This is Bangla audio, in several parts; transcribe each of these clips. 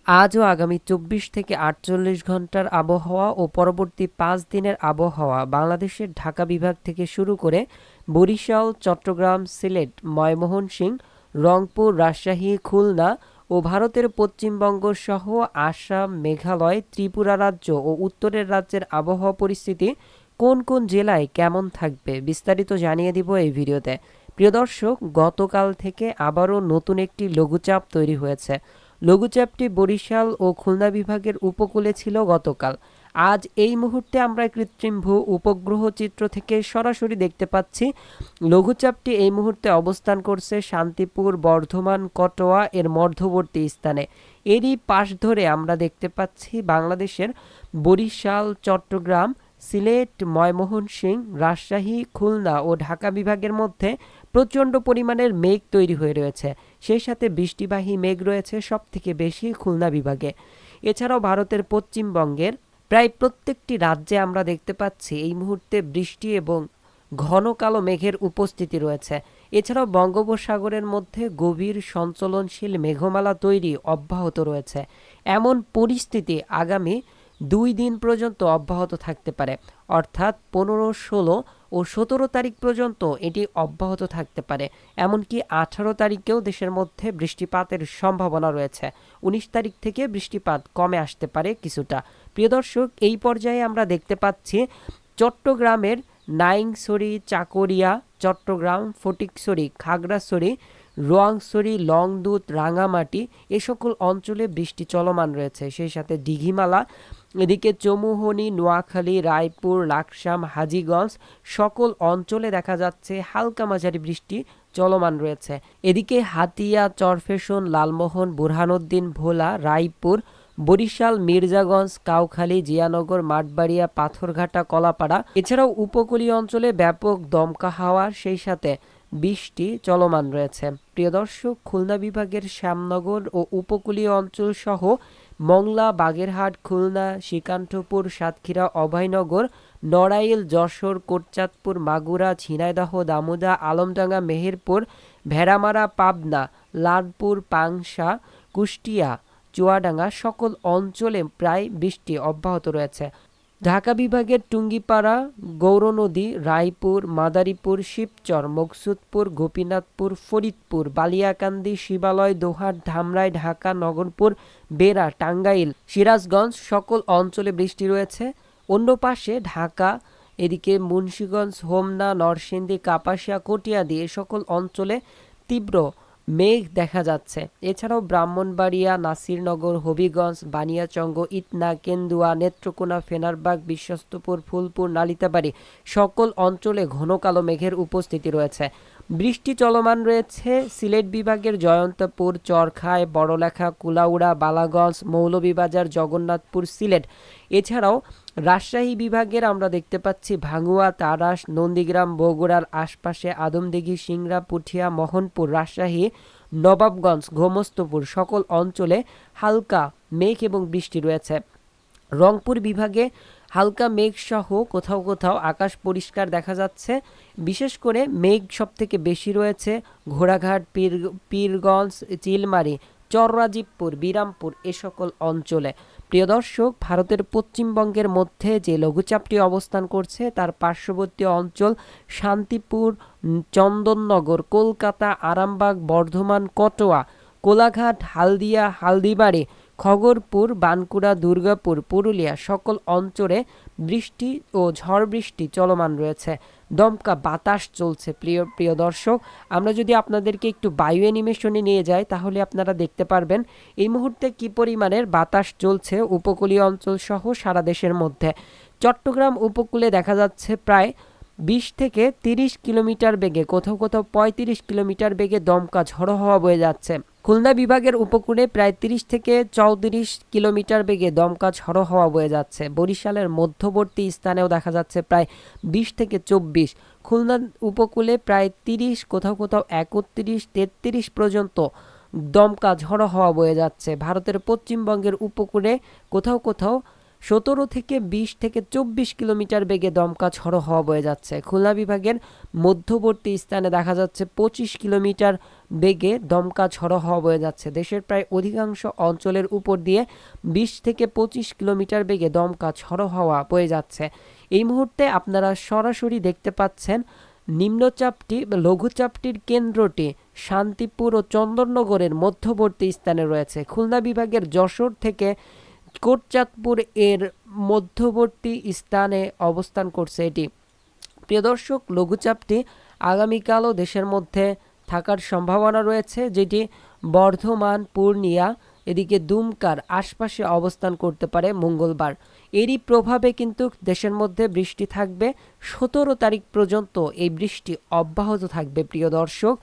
আজ ও আগামী ২৪ থেকে ৪৮ ঘন্টার আবহাওয়া ও পরবর্তী ৫ দিনের আবহাওয়া বাংলাদেশের ঢাকা বিভাগ থেকে শুরু করে বরিশাল, চট্টগ্রাম, সিলেট, ময়মনসিংহ, রংপুর, রাজশাহী, খুলনা ও ভারতের পশ্চিমবঙ্গ সহ আসাম, মেঘালয়, ত্রিপুরা রাজ্য ও উত্তরের রাজ্যের আবহাওয়া পরিস্থিতি কোন কোন জেলায় কেমন থাকবে বিস্তারিত জানিয়ে দিব এই ভিডিওতে। প্রিয় দর্শক, গতকাল থেকে আবারও নতুন একটি লঘুচাপ তৈরি হয়েছে। লঘুচাপটি বরিশাল ও খুলনা বিভাগের উপকূলে ছিল গতকাল। আজ এই মুহূর্তে আমরা কৃত্রিম ভূ উপগ্রহ চিত্র থেকে সরাসরি দেখতে পাচ্ছি লঘুচাপটি এই মুহূর্তে অবস্থান করছে শান্তিপুর, বর্ধমান, কটোয়া এর মধ্যবর্তী স্থানে। এরই পাশ ধরে আমরা দেখতে পাচ্ছি বাংলাদেশের বরিশাল, চট্টগ্রাম, সিলেট, ময়মনসিংহ, রাজশাহী, খুলনা ও ঢাকা বিভাগের মধ্যে প্রচণ্ড পরিমাণের মেঘ তৈরি হয়ে রয়েছে। সেই সাথে বৃষ্টিবাহী মেঘ রয়েছে সবথেকে বেশি খুলনা বিভাগে। এছাড়াও ভারতের পশ্চিমবঙ্গের প্রায় প্রত্যেকটি রাজ্যে আমরা দেখতে পাচ্ছি এই মুহূর্তে বৃষ্টি এবং ঘন কালো মেঘের উপস্থিতি রয়েছে। এছাড়াও বঙ্গোপসাগরের মধ্যে গভীর সঞ্চলনশীল মেঘমালা তৈরি অব্যাহত রয়েছে। এমন পরিস্থিতি আগামী ২ দিন পর্যন্ত অব্যাহত থাকতে পারে, অর্থাৎ ১৫, ১৬ ও ১৭ তারিখ পর্যন্ত এটি অব্যাহত থাকতে পারে। এমনকি ১৮ তারিখেও দেশের মধ্যে বৃষ্টিপাতের সম্ভাবনা রয়েছে। ১৯ তারিখ থেকে বৃষ্টিপাত কমে আসতে পারে কিছুটা। প্রিয় দর্শক, এই পর্যায়ে আমরা দেখতে পাচ্ছি চট্টগ্রামের নাইংছড়ি, চাকরিয়া, চট্টগ্রাম, ফটিকছড়ি, খাগড়াছড়ি, রোয়াংছড়ি, লংদুত, রাঙামাটি এ সকল অঞ্চলে বৃষ্টি চলমান রয়েছে। সেই সাথে দিঘিমালা, এদিকে চৌমুহনী, নোয়াখালী, রায়পুর, লাকসাম, হাজীগঞ্জ সকল অঞ্চলে দেখা যাচ্ছে হালকা মাঝারি বৃষ্টি চলমান রয়েছে। এদিকে হাতিয়া, চরফেশন, লালমোহন, বুরহানুদ্দিন, ভোলা, রায়পুর, বরিশাল, মির্জাগঞ্জ, কাউখালী, জিয়ানগর, মাঠবাড়িয়া, পাথরঘাটা, কলাপাড়া এছাড়াও উপকূলীয় অঞ্চলে ব্যাপক দমকা হাওয়া সেই সাথে বৃষ্টি চলমান রয়েছে। প্রিয় দর্শক, খুলনা বিভাগের শ্যামনগর ও উপকূলীয় অঞ্চল সহ মংলা, বাগেরহাট, খুলনা, শ্রীকান্তপুর, সাতক্ষীরা, অভয়নগর, নড়াইল, যশোর, কোটচাঁদপুর, মাগুরা, ঝিনাইদহ, দামোদা, আলমডাঙ্গা, মেহেরপুর, ভেড়ামারা, পাবনা, লালপুর, পাংশা, কুষ্টিয়া, চুয়াডাঙ্গা সকল অঞ্চলে প্রায় বৃষ্টি অব্যাহত রয়েছে। ঢাকা বিভাগের টুঙ্গিপাড়া, গৌরনদী, রায়পুর, মাদারীপুর, শিবচর, মকসুদপুর, গোপীনাথপুর, ফরিদপুর, বালিয়াকান্দি, শিবালয়, দোহার, ধামরাই, ঢাকা, নগরপুর, বেড়া, টাঙ্গাইল, সিরাজগঞ্জ সকল অঞ্চলে বৃষ্টি রয়েছে। অন্য পাশে ঢাকা, এদিকে মুন্সিগঞ্জ, হোমনা, নরসিংদী, কাপাসিয়া, কটিয়াদি এ সকল অঞ্চলে তীব্র মেঘ দেখা যাচ্ছে। এছাড়াও ব্রাহ্মণবাড়িয়া, নাসিরনগর, হবিগঞ্জ, বানিয়াচঙ্গ, ইটনা, কেন্দুয়া, নেত্রকোনা, ফেনারবাগ, বিশ্বস্তপুর, ফুলপুর, নালিতাবাড়ী সকল অঞ্চলে ঘন কালো মেঘের উপস্থিতি রয়েছে। বৃষ্টি চলমান রয়েছে সিলেট বিভাগের জয়ন্তপুর, চরখায়, বড়লেখা, কুলাউড়া, বালাগঞ্জ, মৌলভীবাজার, জগন্নাথপুর, সিলেট। এছাড়াও রাজশাহী বিভাগের আমরা দেখতে পাচ্ছি ভাঙ্গুয়া, তাড়াশ, নন্দীগ্রাম, বগুড়ার আশপাশে আদমদিঘি, সিংড়া, পুঠিয়া, মোহনপুর, রাজশাহী, নবাবগঞ্জ, গোমস্তপুর সকল অঞ্চলে হালকা মেঘ এবং বৃষ্টি রয়েছে। রংপুর বিভাগে হালকা মেঘ সহ কোথাও কোথাও আকাশ পরিষ্কার দেখা যাচ্ছে। বিশেষ করে মেঘ সবথেকে বেশি রয়েছে ঘোড়াঘাট, পীরগঞ্জ, চিলমারি, চররাজীবপুর, বিরামপুর এ সকল অঞ্চলে। প্রিয় দর্শক, ভারতের পশ্চিমবঙ্গের মধ্যে যে লঘুচাপটি অবস্থান করছে তার পার্শ্ববর্তী অঞ্চল শান্তিপুর, চন্দননগর, কলকাতা, আরামবাগ, বর্ধমান, কটোয়া, কোলাঘাট, হালদিয়া, হালদিবাড়ি, খগরপুর, বানকুড়া, দুর্গাপুর, পুরুলিয়া সকল অঞ্চলে বৃষ্টি ও ঝড় বৃষ্টি চলমান রয়েছে। দমকা বাতাস চলছে। প্রিয় প্রিয় দর্শক, আমরা যদি আপনাদেরকে একটু বায়ু অ্যানিমেশনে নিয়ে যাই তাহলে আপনারা দেখতে পারবেন এই মুহূর্তে কি পরিমাণের বাতাস চলছে উপকূলীয় অঞ্চল সহ সারা দেশের মধ্যে। চট্টগ্রাম উপকূলে দেখা যাচ্ছে প্রায় ২০ থেকে ৩০ কিলোমিটার বেগে, কোথাও কোথাও ৩৫ কিলোমিটার বেগে দমকা ঝড়ো হাওয়া বয়ে যাচ্ছে। খুলনা বিভাগের উপকূলে প্রায় ৩০ থেকে ৩৪ কিলোমিটার বেগে দমকা ঝড়ো হাওয়া বয়ে যাচ্ছে। বরিশালের মধ্যবর্তী স্থানেও দেখা যাচ্ছে প্রায় ২০ থেকে ২৪। খুলনা উপকূলে প্রায় ৩০, কোথাও কোথাও ৩১, ৩৩ পর্যন্ত দমকা ঝড়ো হাওয়া বয়ে যাচ্ছে। ভারতের পশ্চিমবঙ্গের উপকূলে কোথাও কোথাও 17 থেকে 20 থেকে 24 কিলোমিটার বেগে দমকা ঝড়ো হাওয়া বয়ে যাচ্ছে। খুলনা বিভাগের মধ্যবর্তী স্থানে দেখা যাচ্ছে 25 কিলোমিটার বেগে দমকা ঝড়ো হাওয়া বয়ে যাচ্ছে। দেশের প্রায় অধিকাংশ অঞ্চলের উপর দিয়ে 20 থেকে 25 কিলোমিটার বেগে দমকা ঝড়ো হাওয়া বয়ে যাচ্ছে। এই মুহূর্তে আপনারা সরাসরি দেখতে পাচ্ছেন নিম্নচাপটি লঘুচাপটির কেন্দ্রটি শান্তিপুর ও চন্দননগরের মধ্যবর্তী স্থানে রয়েছে। খুলনা বিভাগের যশোর থেকে কোটচাঁদপুর এর মধ্যবর্তী স্থানে অবস্থান করছে এটি। প্রিয় দর্শক, লঘুচাপটি আগামীকালও দেশের মধ্যে থাকার সম্ভাবনা রয়েছে, যেটি বর্ধমান, পূর্ণিয়া, এদিকে দুমকার আশপাশে অবস্থান করতে পারে মঙ্গলবার। এরই প্রভাবে কিন্তু দেশের মধ্যে বৃষ্টি থাকবে। 17 তারিখ পর্যন্ত এই বৃষ্টি অব্যাহত থাকবে। প্রিয় দর্শক,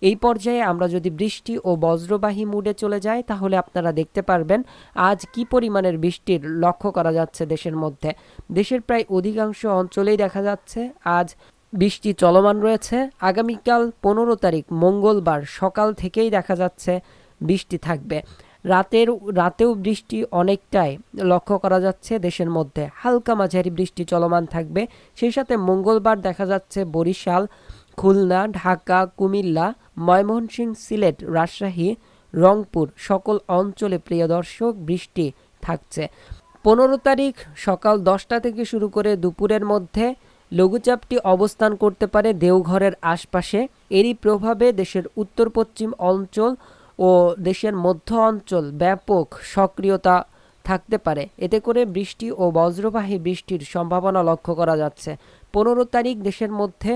এই পর্যায়ে আমরা যদি বৃষ্টি ও বজ্রবাহী মুডে চলে যাই তাহলে আপনারা দেখতে পারবেন আজ কি পরিমাণের বৃষ্টির লক্ষ্য করা যাচ্ছে দেশের মধ্যে। দেশের প্রায় অধিকাংশ অঞ্চলেই দেখা যাচ্ছে আজ বৃষ্টি চলমান রয়েছে। আগামীকাল 15 তারিখ মঙ্গলবার সকাল থেকেই দেখা যাচ্ছে বৃষ্টি থাকবে। রাতেও বৃষ্টি অনেকটাই লক্ষ্য করা যাচ্ছে দেশের মধ্যে। হালকা মাঝারি বৃষ্টি চলমান থাকবে। সেই সাথে মঙ্গলবার দেখা যাচ্ছে বরিশাল, খুলনা, ঢাকা, কুমিল্লা, ময়মনসিংহ, সিলেট, রাজশাহী, রংপুর সকল অঞ্চলে প্রিয় দর্শক বৃষ্টি থাকছে। 15 তারিখ সকাল 10টা থেকে শুরু করে দুপুরের মধ্যে লঘুচাপটি অবস্থান করতে পারে দেওঘরের আশপাশে। এরই প্রভাবে দেশের উত্তর পশ্চিম অঞ্চল ও দেশের মধ্য অঞ্চল ব্যাপক সক্রিয়তা থাকতে পারে। এতে করে বৃষ্টি ও বজ্রবাহী বৃষ্টির সম্ভাবনা লক্ষ্য করা যাচ্ছে। 15 তারিখ দেশের মধ্যে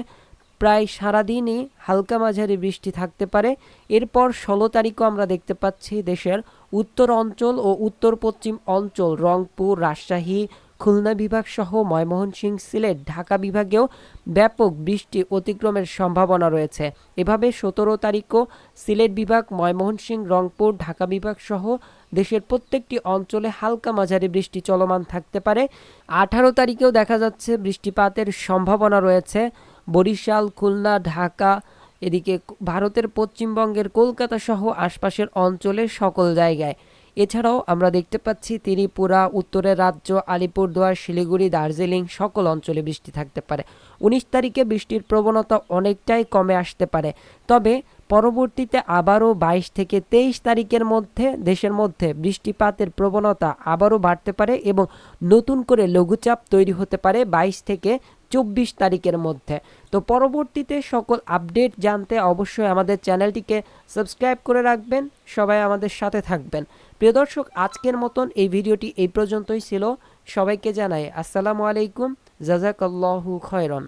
প্রায় সারাদিনই হালকা মাঝারি বৃষ্টি থাকতে পারে। এরপর 16 তারিখও আমরা দেখতে পাচ্ছি দেশের উত্তর অঞ্চল ও উত্তর পশ্চিম অঞ্চল রংপুর, রাজশাহী, খুলনা বিভাগ সহ ময়মনসিংহ, সিলেট, ঢাকা বিভাগেও ব্যাপক বৃষ্টি অতিক্রমের সম্ভাবনা রয়েছে। এভাবে 17 তারিখও সিলেট বিভাগ, ময়মনসিংহ, রংপুর, ঢাকা বিভাগ সহ দেশের প্রত্যেকটি অঞ্চলে হালকা মাঝারি বৃষ্টি চলমান থাকতে পারে। 18 তারিখেও দেখা যাচ্ছে বৃষ্টিপাতের সম্ভাবনা রয়েছে বরিশাল, খুলনা, ঢাকা, এদিকে ভারতের পশ্চিমবঙ্গের কলকাতা সহ আশপাশের অঞ্চলের সকল জায়গায়। এছাড়াও আমরা দেখতে পাচ্ছি ত্রিপুরা, উত্তরের রাজ্য, আলিপুরদুয়ার, শিলিগুড়ি, দার্জিলিং সকল অঞ্চলে বৃষ্টি থাকতে পারে। 19 তারিখে বৃষ্টির প্রবণতা অনেকটাই কমে আসতে পারে। তবে পরবর্তীতে আবারও 22 থেকে 23 তারিখের মধ্যে দেশের মধ্যে বৃষ্টিপাতের প্রবণতা আবারও বাড়তে পারে এবং নতুন করে লঘুচাপ তৈরি হতে পারে 22 থেকে 24 তারিখের মধ্যে। তো পরবর্তীতে সকল আপডেট জানতে অবশ্যই আমাদের চ্যানেলটিকে সাবস্ক্রাইব করে রাখবেন। সবাই আমাদের সাথে থাকবেন। প্রিয় দর্শক, আজকের মতন এই ভিডিওটি এই পর্যন্তই ছিল। সবাইকে জানাই আসসালামু আলাইকুম, জাযাকাল্লাহু খায়রান।